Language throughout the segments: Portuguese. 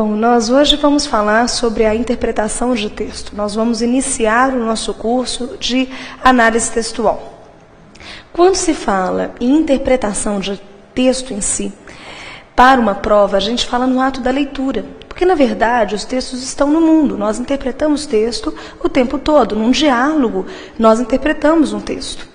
Bom, nós hoje vamos falar sobre a interpretação de texto. Nós vamos iniciar o nosso curso de análise textual. Quando se fala em interpretação de texto em si, para uma prova, a gente fala no ato da leitura. Porque, na verdade, os textos estão no mundo. Nós interpretamos texto o tempo todo. Num diálogo, nós interpretamos um texto.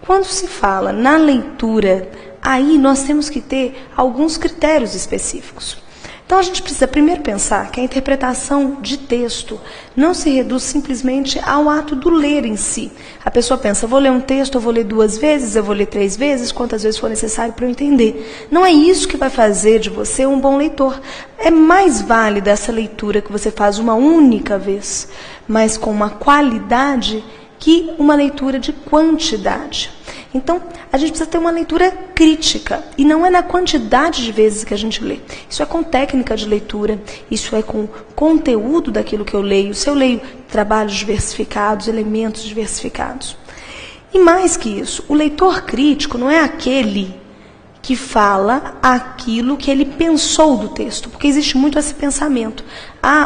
Quando se fala na leitura, aí nós temos que ter alguns critérios específicos. Então, a gente precisa primeiro pensar que a interpretação de texto não se reduz simplesmente ao ato do ler em si. A pessoa pensa, eu vou ler um texto, eu vou ler 2 vezes, eu vou ler 3 vezes, quantas vezes for necessário para eu entender. Não é isso que vai fazer de você um bom leitor. É mais válida essa leitura que você faz uma única vez, mas com uma qualidade que uma leitura de quantidade. Então, a gente precisa ter uma leitura crítica, e não é na quantidade de vezes que a gente lê. Isso é com técnica de leitura, isso é com conteúdo daquilo que eu leio, se eu leio trabalhos diversificados, elementos diversificados. E mais que isso, o leitor crítico não é aquele que fala aquilo que ele pensou do texto, porque existe muito esse pensamento.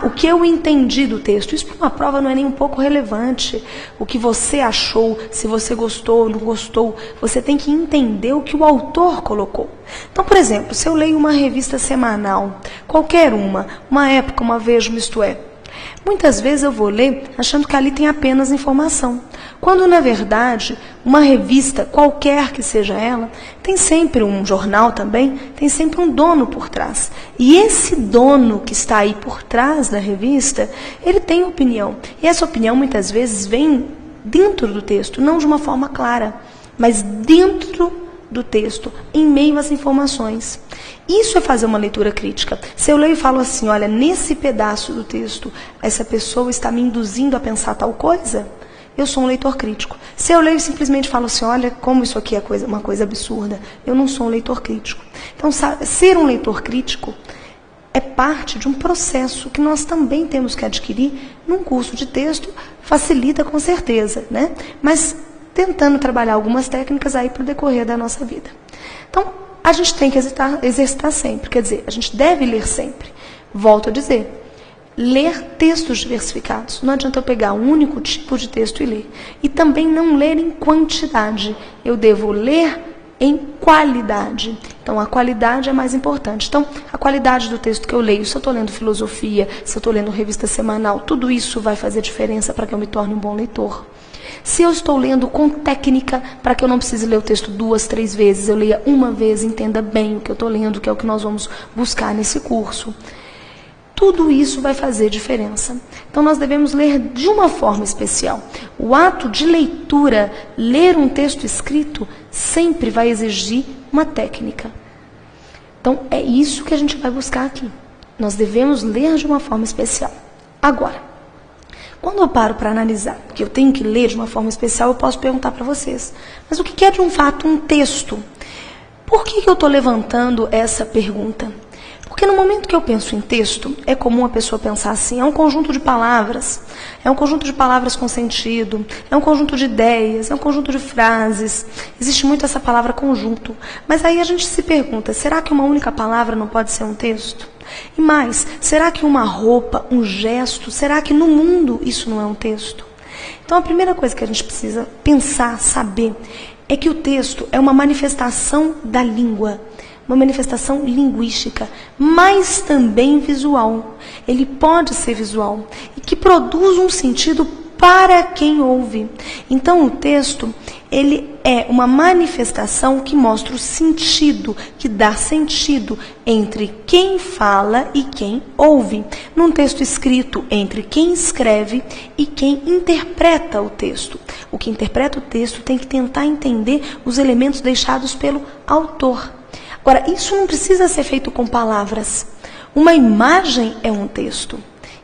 O que eu entendi do texto, isso para uma prova não é nem um pouco relevante. O que você achou, se você gostou ou não gostou, você tem que entender o que o autor colocou. Então, por exemplo, se eu leio uma revista semanal, qualquer uma época, uma Veja, uma Isto É, muitas vezes eu vou ler achando que ali tem apenas informação. Quando, na verdade, uma revista, qualquer que seja ela, tem sempre um jornal também, tem sempre um dono por trás. E esse dono que está aí por trás da revista, ele tem opinião. E essa opinião, muitas vezes, vem dentro do texto, não de uma forma clara, mas dentro do texto, em meio às informações. Isso é fazer uma leitura crítica. Se eu leio e falo assim, olha, nesse pedaço do texto, essa pessoa está me induzindo a pensar tal coisa, eu sou um leitor crítico. Se eu leio e simplesmente falo assim, olha, como isso aqui é uma coisa absurda, eu não sou um leitor crítico. Então, ser um leitor crítico é parte de um processo que nós também temos que adquirir num curso de texto, facilita com certeza, né? Mas tentando trabalhar algumas técnicas aí para o decorrer da nossa vida. Então, a gente tem que exercitar sempre, quer dizer, a gente deve ler sempre. Volto a dizer, ler textos diversificados. Não adianta eu pegar um único tipo de texto e ler. E também não ler em quantidade. Eu devo ler em qualidade. Então, a qualidade é mais importante. Então, a qualidade do texto que eu leio, se eu estou lendo filosofia, se eu estou lendo revista semanal, tudo isso vai fazer diferença para que eu me torne um bom leitor. Se eu estou lendo com técnica, para que eu não precise ler o texto 2, 3 vezes, eu leia uma vez, entenda bem o que eu estou lendo, que é o que nós vamos buscar nesse curso. Tudo isso vai fazer diferença. Então, nós devemos ler de uma forma especial. O ato de leitura, ler um texto escrito, sempre vai exigir uma técnica. Então, é isso que a gente vai buscar aqui. Nós devemos ler de uma forma especial. Agora, quando eu paro para analisar, que eu tenho que ler de uma forma especial, eu posso perguntar para vocês, mas o que é de um fato um texto? Por que eu estou levantando essa pergunta? Porque no momento que eu penso em texto, é comum a pessoa pensar assim, é um conjunto de palavras com sentido, é um conjunto de ideias, é um conjunto de frases. Existe muito essa palavra conjunto. Mas aí a gente se pergunta, será que uma única palavra não pode ser um texto? E mais, será que uma roupa, um gesto, será que no mundo isso não é um texto? Então a primeira coisa que a gente precisa pensar, saber, é que o texto é uma manifestação da língua. Uma manifestação linguística, mas também visual. Ele pode ser visual e que produz um sentido para quem ouve. Então, o texto, ele é uma manifestação que mostra o sentido, que dá sentido entre quem fala e quem ouve. Num texto escrito, entre quem escreve e quem interpreta o texto. O que interpreta o texto tem que tentar entender os elementos deixados pelo autor. Agora, isso não precisa ser feito com palavras. Uma imagem é um texto.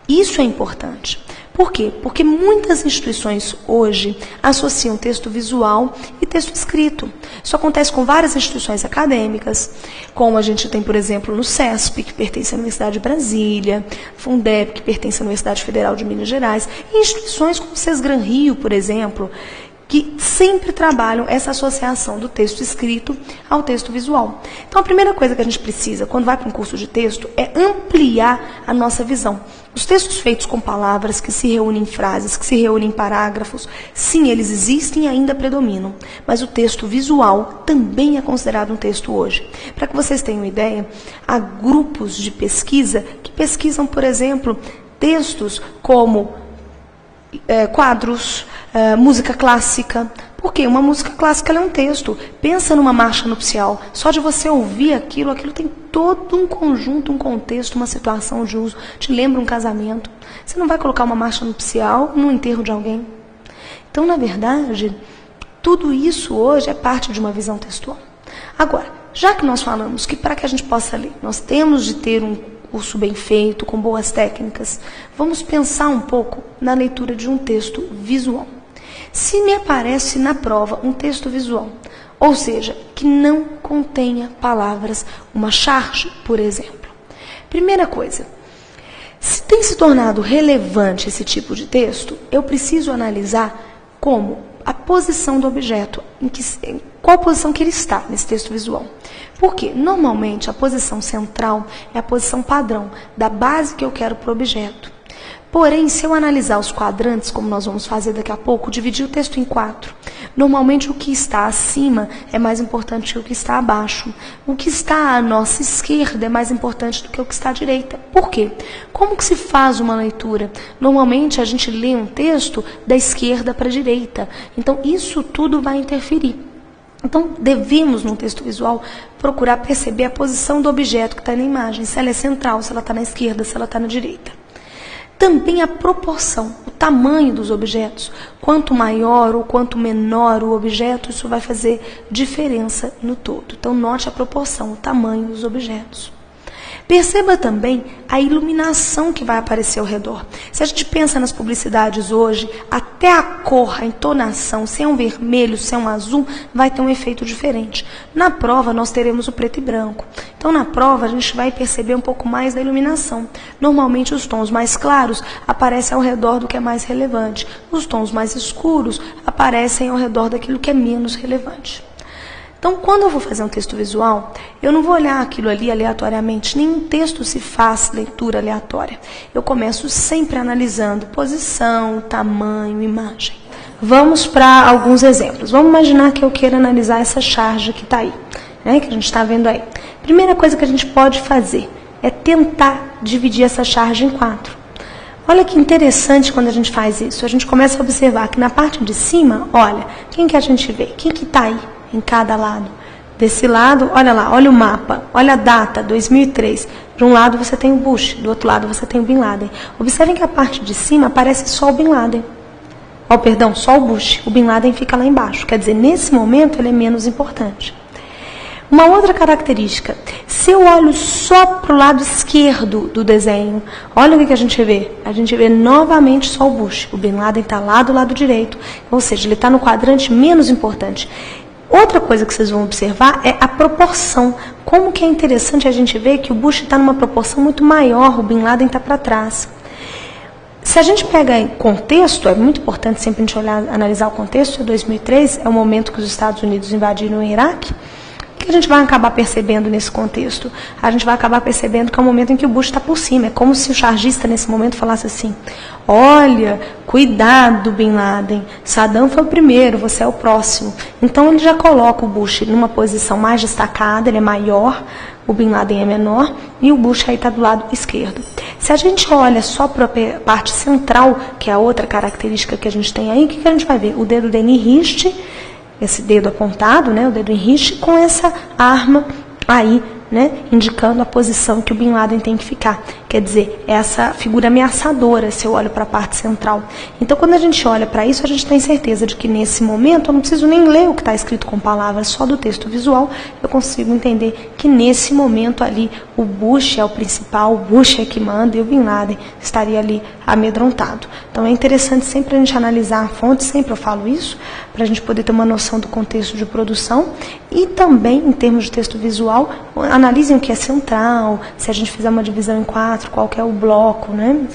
Isso é importante. Por quê? Porque muitas instituições hoje associam texto visual e texto escrito. Isso acontece com várias instituições acadêmicas, como a gente tem, por exemplo, no CESP, que pertence à Universidade de Brasília, Fundeb, que pertence à Universidade Federal de Minas Gerais, e instituições como o Sesgran Rio, por exemplo, que sempre trabalham essa associação do texto escrito ao texto visual. Então, a primeira coisa que a gente precisa, quando vai para um curso de texto, é ampliar a nossa visão. Os textos feitos com palavras, que se reúnem em frases, que se reúnem em parágrafos, sim, eles existem e ainda predominam. Mas o texto visual também é considerado um texto hoje. Para que vocês tenham ideia, há grupos de pesquisa que pesquisam, por exemplo, textos como quadros, música clássica. Por quê? Uma música clássica ela é um texto. Pensa numa marcha nupcial. Só de você ouvir aquilo tem todo um conjunto, um contexto, uma situação de uso. Te lembra um casamento. Você não vai colocar uma marcha nupcial no enterro de alguém. Então, na verdade, tudo isso hoje é parte de uma visão textual. Agora, já que nós falamos que para que a gente possa ler, nós temos de ter um curso bem feito, com boas técnicas, vamos pensar um pouco na leitura de um texto visual. Se me aparece na prova um texto visual, ou seja, que não contenha palavras, uma charge, por exemplo. Primeira coisa, se tem se tornado relevante esse tipo de texto, eu preciso analisar como a posição do objeto, qual posição que ele está nesse texto visual. Porque, normalmente, a posição central é a posição padrão da base que eu quero para o objeto. Porém, se eu analisar os quadrantes, como nós vamos fazer daqui a pouco, dividir o texto em 4. Normalmente, o que está acima é mais importante que o que está abaixo. O que está à nossa esquerda é mais importante do que o que está à direita. Por quê? Como que se faz uma leitura? Normalmente, a gente lê um texto da esquerda para a direita. Então, isso tudo vai interferir. Então, devemos, num texto visual, procurar perceber a posição do objeto que está na imagem. Se ela é central, se ela está na esquerda, se ela está na direita. Também a proporção, o tamanho dos objetos. Quanto maior ou quanto menor o objeto, isso vai fazer diferença no todo. Então, note a proporção, o tamanho dos objetos. Perceba também a iluminação que vai aparecer ao redor. Se a gente pensa nas publicidades hoje, até a cor, a entonação, se é um vermelho, se é um azul, vai ter um efeito diferente. Na prova, nós teremos o preto e branco. Então, na prova, a gente vai perceber um pouco mais da iluminação. Normalmente, os tons mais claros aparecem ao redor do que é mais relevante. Os tons mais escuros aparecem ao redor daquilo que é menos relevante. Então, quando eu vou fazer um texto visual, eu não vou olhar aquilo ali aleatoriamente. Nenhum texto se faz leitura aleatória. Eu começo sempre analisando posição, tamanho, imagem. Vamos para alguns exemplos. Vamos imaginar que eu queira analisar essa charge que está aí, né, que a gente está vendo aí. Primeira coisa que a gente pode fazer é tentar dividir essa charge em 4. Olha que interessante quando a gente faz isso. A gente começa a observar que na parte de cima, olha, quem que a gente vê? Quem que está aí? Em cada lado. Desse lado, olha lá, olha o mapa, olha a data, 2003. De um lado você tem o Bush, do outro lado você tem o Bin Laden. Observem que a parte de cima aparece só o Bin Laden. Oh, perdão, só o Bush. O Bin Laden fica lá embaixo. Quer dizer, nesse momento ele é menos importante. Uma outra característica, se eu olho só para o lado esquerdo do desenho, olha o que a gente vê. A gente vê novamente só o Bush. O Bin Laden está lá do lado direito. Ou seja, ele está no quadrante menos importante. Outra coisa que vocês vão observar é a proporção. Como que é interessante a gente ver que o Bush está numa proporção muito maior, o Bin Laden está para trás. Se a gente pega em contexto, é muito importante sempre a gente analisar o contexto. 2003 é o momento que os Estados Unidos invadiram o Iraque. O que a gente vai acabar percebendo nesse contexto? A gente vai acabar percebendo que é o momento em que o Bush está por cima. É como se o chargista, nesse momento, falasse assim: olha, cuidado, Bin Laden, Saddam foi o primeiro, você é o próximo. Então, ele já coloca o Bush numa posição mais destacada, ele é maior, o Bin Laden é menor, e o Bush aí está do lado esquerdo. Se a gente olha só para a parte central, que é a outra característica que a gente tem aí, o que a gente vai ver? O dedo dele riste, esse dedo apontado, né, o dedo em riste, com essa arma aí, né, indicando a posição que o Bin Laden tem que ficar. Quer dizer, essa figura ameaçadora, se eu olho para a parte central. Então, quando a gente olha para isso, a gente tem certeza de que nesse momento eu não preciso nem ler o que está escrito com palavras, só do texto visual, eu consigo entender que nesse momento ali o Bush é o principal, o Bush é que manda e o Bin Laden estaria ali amedrontado. Então, é interessante sempre a gente analisar a fonte, sempre eu falo isso, para a gente poder ter uma noção do contexto de produção e também, em termos de texto visual, analisem o que é central, se a gente fizer uma divisão em 4, qual que é o bloco, né?